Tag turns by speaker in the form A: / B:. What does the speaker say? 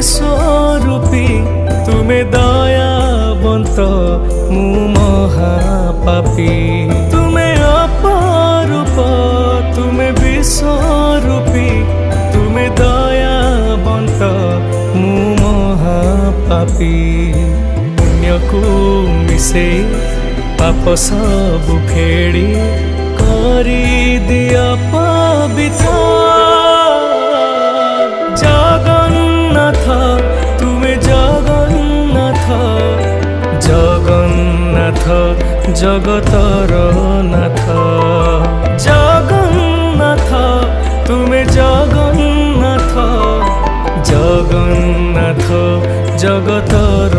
A: বিশ্বরূপী তুমি দয়াবন্ত মু মহাপাপী তুমি অপরূপ তুমি বিশ্বরূপী তুমি দয়াবন্ত মু মহাপাপী পুণ্যକୁ ମିଶେଇ ପାପ ସବୁ ଖେଳି କରିଦିଅ ପବିତ୍ର ଜଗନ୍ନାଥ ତୁମେ ଜଗନ୍ନାଥ ଜଗନ୍ନାଥ ଜଗତର ନାଥ ଜଗନ୍ନାଥ ତୁମେ ଜଗନ୍ନାଥ ଜଗନ୍ନାଥ ଜଗତର